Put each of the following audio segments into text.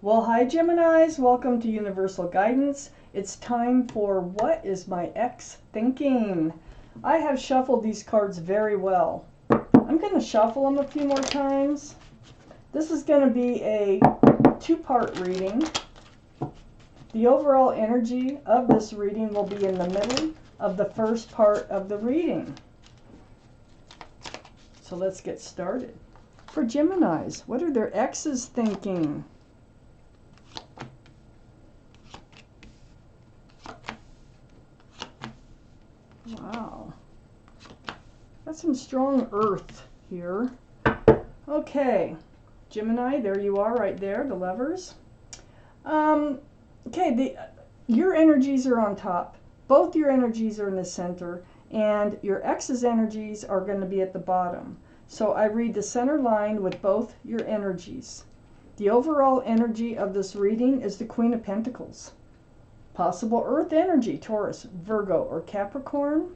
Well, hi Geminis, welcome to Universal Guidance. It's time for What is My Ex Thinking? I have shuffled these cards very well. I'm going to shuffle them a few more times. This is going to be a two-part reading. The overall energy of this reading will be in the middle of the first part of the reading. So let's get started. For Geminis, what are their exes thinking? Wow. That's some strong earth here. Okay. Gemini, there you are right there, the lovers. Okay, your energies are on top. Both your energies are in the center, and your ex's energies are going to be at the bottom. So I read the center line with both your energies. The overall energy of this reading is the Queen of Pentacles. Possible earth energy, Taurus, Virgo, or Capricorn.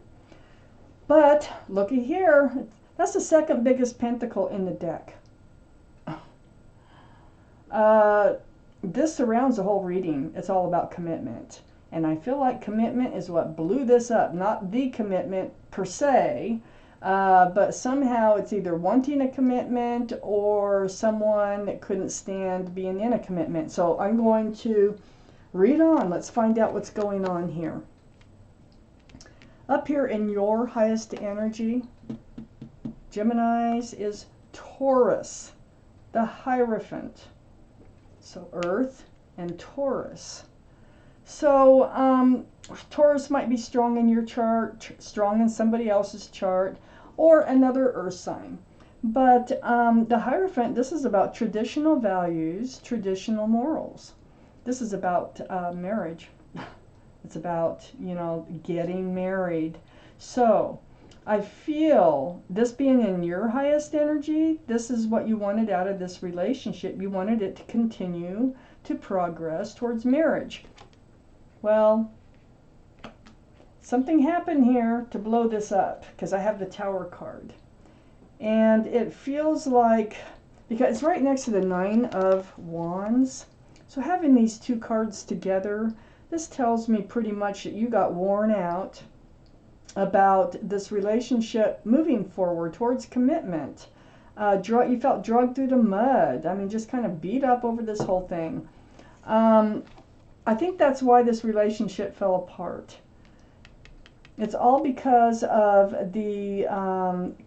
But looky here, that's the second biggest pentacle in the deck. This surrounds the whole reading. It's all about commitment. And I feel like commitment is what blew this up. Not the commitment per se, but somehow it's either wanting a commitment or someone that couldn't stand being in a commitment. So I'm going to read on. Let's find out what's going on here. Up here in your highest energy, Geminis, is Taurus, the Hierophant. So Earth and Taurus. So Taurus might be strong in your chart, strong in somebody else's chart, or another Earth sign. But the Hierophant, this is about traditional values, traditional morals. This is about marriage. It's about, getting married. So I feel this being in your highest energy, this is what you wanted out of this relationship. You wanted it to continue to progress towards marriage. Well, something happened here to blow this up, because I have the Tower card. And it feels like, because it's right next to the Nine of Wands, so having these two cards together, this tells me pretty much that you got worn out about this relationship moving forward towards commitment. You felt dragged through the mud. I mean, just kind of beat up over this whole thing. I think that's why this relationship fell apart. It's all because of the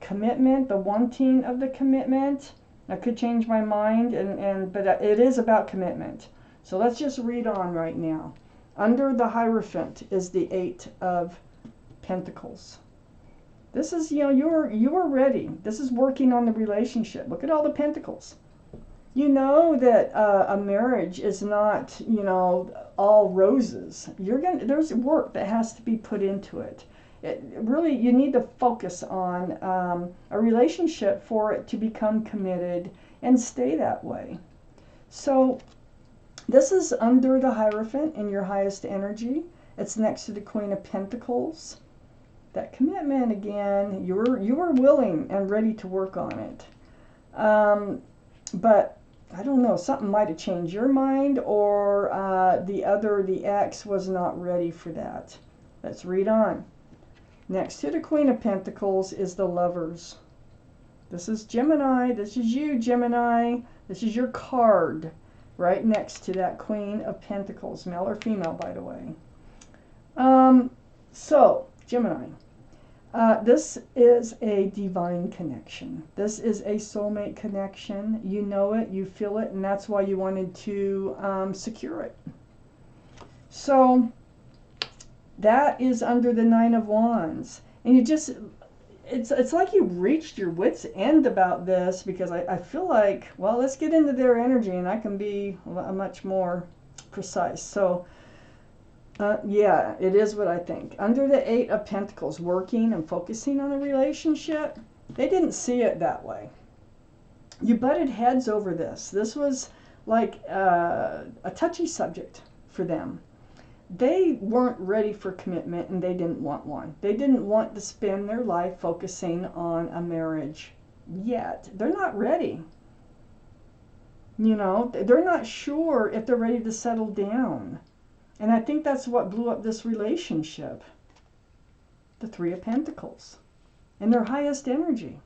commitment, the wanting of the commitment. I could change my mind, but it is about commitment. So let's just read on right now. Under the Hierophant is the Eight of Pentacles. This is, you are ready. This is working on the relationship. Look at all the pentacles. You know that a marriage is not, all roses. There's work that has to be put into it. Really, you need to focus on a relationship for it to become committed and stay that way. So this is under the Hierophant in your highest energy. It's next to the Queen of Pentacles. That commitment again, you were willing and ready to work on it. But I don't know, something might have changed your mind, or the ex was not ready for that. Let's read on. Next to the Queen of Pentacles is the Lovers. This is Gemini. This is you, Gemini. This is your card. Right next to that Queen of Pentacles, male or female, by the way. So, Gemini, this is a divine connection. This is a soulmate connection. You know it, you feel it, and that's why you wanted to secure it. So, that is under the Nine of Wands. And you just, it's like you reached your wit's end about this, because I feel like, well, let's get into their energy and I can be much more precise. So, yeah, it is what I think. Under the Eight of Pentacles, working and focusing on a relationship, they didn't see it that way. You butted heads over this. This was like a touchy subject for them. They weren't ready for commitment, and they didn't want one. They didn't want to spend their life focusing on a marriage yet. They're not ready. You know, they're not sure if they're ready to settle down. And I think that's what blew up this relationship. The Three of Pentacles. And their highest energy.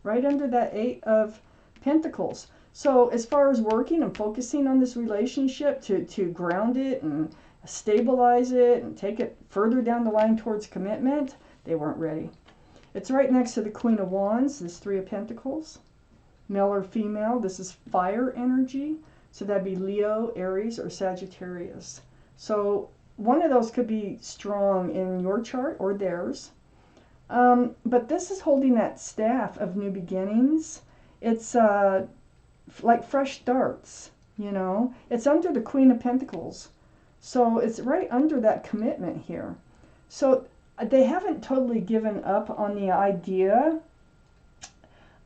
Right under that Eight of Pentacles. So as far as working and focusing on this relationship to ground it and stabilize it and take it further down the line towards commitment, they weren't ready. It's right next to the Queen of Wands, this Three of Pentacles. Male or female, this is fire energy. So that'd be Leo, Aries, or Sagittarius. So one of those could be strong in your chart or theirs. But this is holding that staff of new beginnings. It's like fresh starts, you know. It's under the Queen of Pentacles. So it's right under that commitment here. So they haven't totally given up on the idea.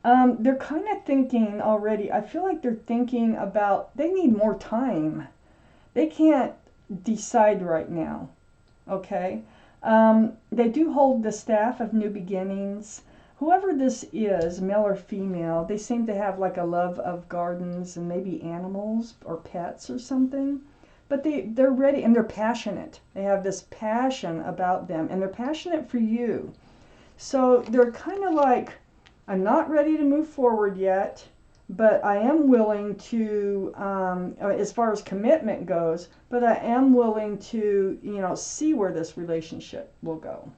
They're kind of thinking already. I feel like they're thinking about, they need more time. They can't decide right now. Okay? They do hold the staff of new beginnings. Whoever this is, male or female, they seem to have like a love of gardens and maybe animals or pets or something. But they're ready and they're passionate. They have this passion about them and they're passionate for you. So they're kind of like, I'm not ready to move forward yet, but I am willing to, as far as commitment goes, but I am willing to, you know, see where this relationship will go.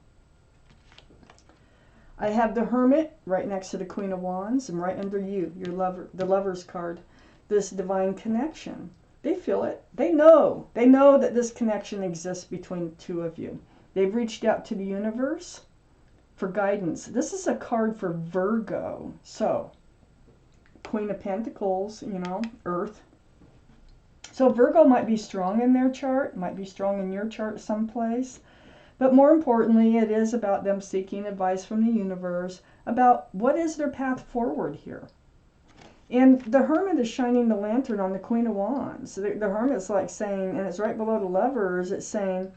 I have the Hermit right next to the Queen of Wands and right under you, your lover, the Lover's card, this divine connection. They feel it. They know that this connection exists between the two of you. They've reached out to the universe for guidance. This is a card for Virgo. So, Queen of Pentacles, you know, Earth. So Virgo might be strong in their chart, might be strong in your chart someplace. But more importantly, it is about them seeking advice from the universe about what is their path forward here. And the Hermit is shining the lantern on the Queen of Wands. The Hermit's like saying, and it's right below the Lovers, it's saying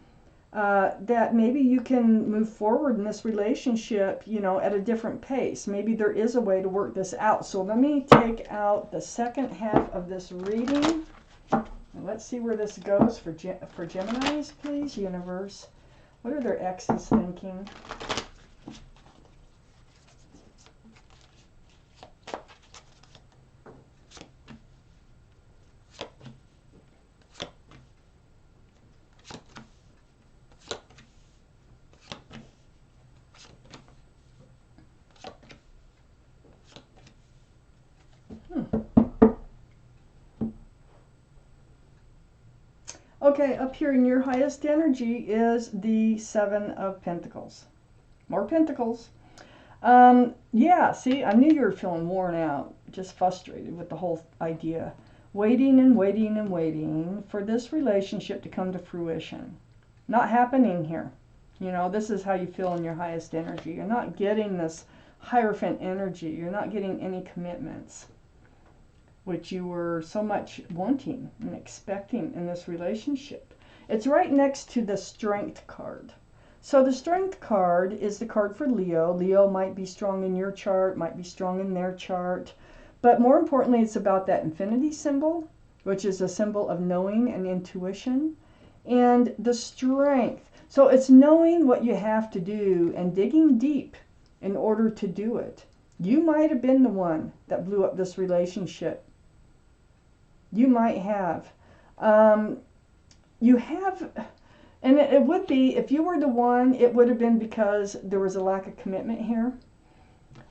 that maybe you can move forward in this relationship, you know, at a different pace. Maybe there is a way to work this out. So let me take out the second half of this reading. And let's see where this goes for Geminis, please, universe. What are their exes thinking? Okay, up here in your highest energy is the Seven of Pentacles. More Pentacles. Yeah, see, I knew you were feeling worn out, just frustrated with the whole idea. Waiting and waiting and waiting for this relationship to come to fruition. Not happening here. You know, this is how you feel in your highest energy. You're not getting this Hierophant energy. You're not getting any commitments, which you were so much wanting and expecting in this relationship. It's right next to the Strength card. So the Strength card is the card for Leo. Leo might be strong in your chart, might be strong in their chart. But more importantly, it's about that infinity symbol, which is a symbol of knowing and intuition. And the strength. So it's knowing what you have to do and digging deep in order to do it. You might have been the one that blew up this relationship. You might have. You have, and it would be, if you were the one, it would have been because there was a lack of commitment here.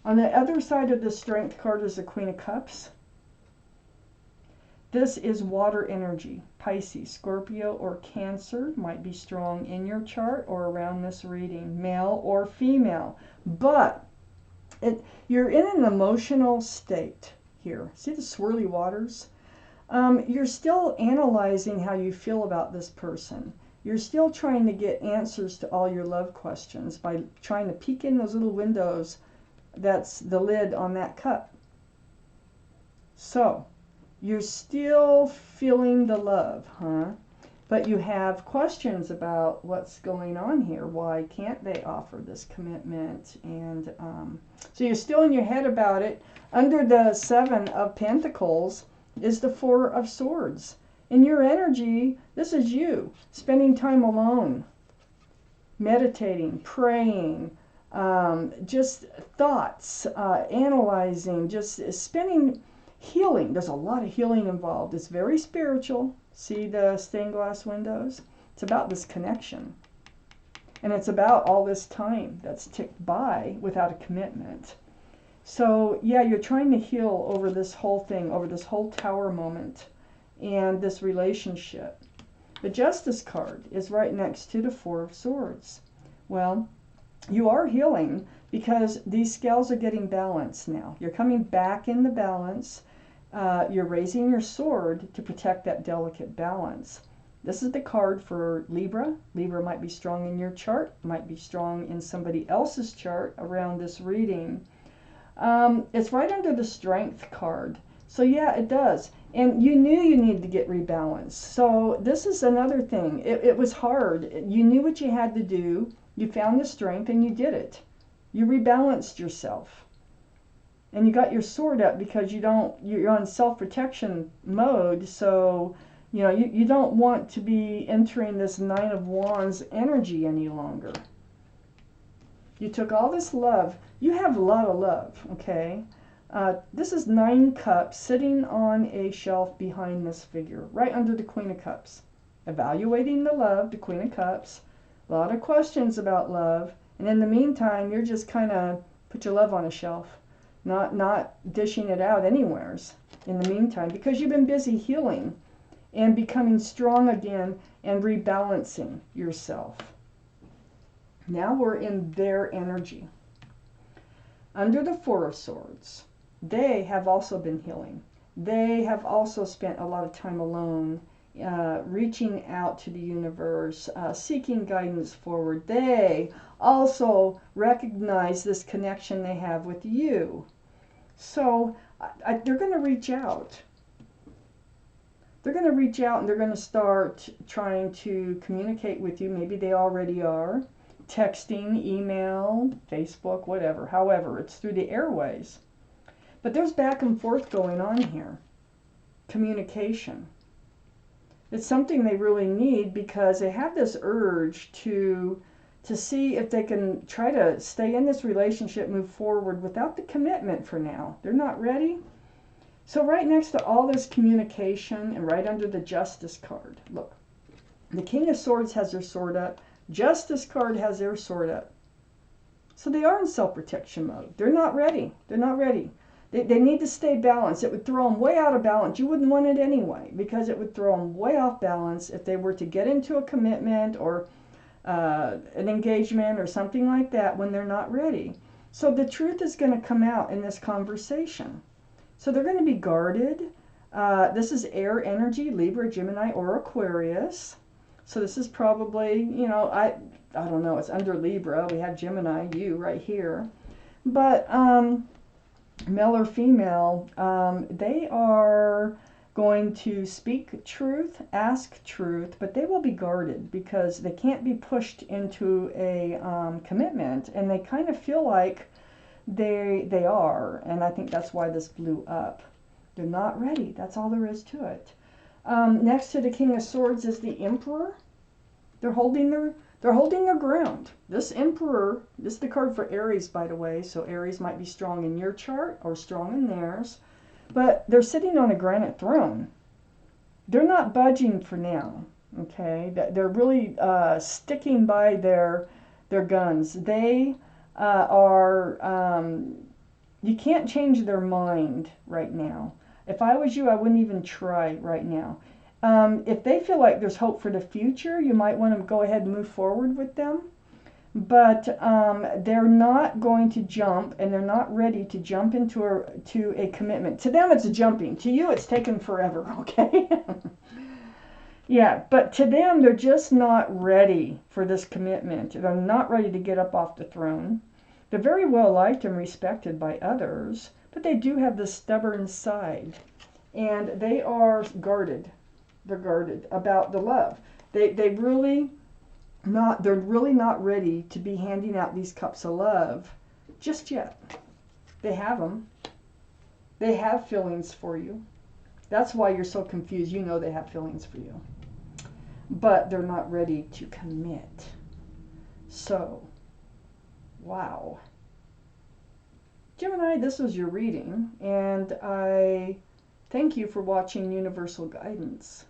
On the other side of the Strength card is the Queen of Cups. This is water energy. Pisces, Scorpio, or Cancer might be strong in your chart or around this reading, male or female. But you're in an emotional state here. See the swirly waters? You're still analyzing how you feel about this person. You're still trying to get answers to all your love questions by trying to peek in those little windows. That's the lid on that cup. So, you're still feeling the love, huh? But you have questions about what's going on here. Why can't they offer this commitment? And so you're still in your head about it. Under the Seven of Pentacles, is the Four of Swords. In your energy, this is you spending time alone, meditating, praying, just thoughts, analyzing, just spending, healing. There's a lot of healing involved. It's very spiritual. See the stained glass windows? It's about this connection. And it's about all this time that's ticked by without a commitment. So yeah, you're trying to heal over this whole thing, over this whole tower moment and this relationship. The Justice card is right next to the Four of Swords. Well, you are healing because these scales are getting balanced now. You're coming back in the balance. You're raising your sword to protect that delicate balance. This is the card for Libra. Libra might be strong in your chart, might be strong in somebody else's chart around this reading. It's right under the Strength card. So yeah, it does. And you knew you needed to get rebalanced. So this is another thing. It was hard. You knew what you had to do. You found the strength and you did it. You rebalanced yourself. And you got your sword up because you're on self-protection mode. So, you know, you don't want to be entering this Nine of Wands energy any longer. You took all this love. You have a lot of love, okay? This is 9 cups sitting on a shelf behind this figure, right under the Queen of Cups. Evaluating the love, the Queen of Cups. A lot of questions about love. And in the meantime, you're just kind of put your love on a shelf. Not dishing it out anywheres in the meantime. Because you've been busy healing and becoming strong again and rebalancing yourself. Now we're in their energy. Under the Four of Swords, they have also been healing. They have also spent a lot of time alone, reaching out to the universe, seeking guidance forward. They also recognize this connection they have with you. So they're going to reach out. They're going to reach out and they're going to start trying to communicate with you. Maybe they already are. Texting, email, Facebook, whatever. However, it's through the airways. But there's back and forth going on here. Communication. It's something they really need because they have this urge to see if they can try to stay in this relationship, move forward without the commitment for now. They're not ready. So right next to all this communication and right under the Justice card, look, the King of Swords has their sword up. Justice card has their sword up. So they are in self-protection mode. They're not ready. They're not ready. They need to stay balanced. It would throw them way out of balance. You wouldn't want it anyway because it would throw them way off balance if they were to get into a commitment or an engagement or something like that when they're not ready. So the truth is going to come out in this conversation. So they're going to be guarded. This is air energy, Libra, Gemini, or Aquarius. So this is probably, you know, I don't know, it's under Libra. We have Gemini, you right here. But male or female, they are going to speak truth, ask truth, but they will be guarded because they can't be pushed into a commitment, and they kind of feel like they are, and I think that's why this blew up. They're not ready. That's all there is to it. Next to the King of Swords is the Emperor. They're holding their ground. This Emperor, this is the card for Aries, by the way, so Aries might be strong in your chart or strong in theirs, but they're sitting on a granite throne. They're not budging for now, okay? They're really sticking by their guns. They you can't change their mind right now. If I was you, I wouldn't even try right now. If they feel like there's hope for the future, you might want to go ahead and move forward with them. But they're not going to jump, and they're not ready to jump into a commitment. To them, it's jumping. To you, it's taken forever, okay? Yeah, but to them, they're just not ready for this commitment. They're not ready to get up off the throne. They're very well liked and respected by others, but they do have this stubborn side, and they are guarded. They're guarded about the love. They're really not ready to be handing out these cups of love just yet. They have them. They have feelings for you. That's why you're so confused. You know they have feelings for you, but they're not ready to commit. So, wow. Gemini, this was your reading, and I thank you for watching Universal Guidance.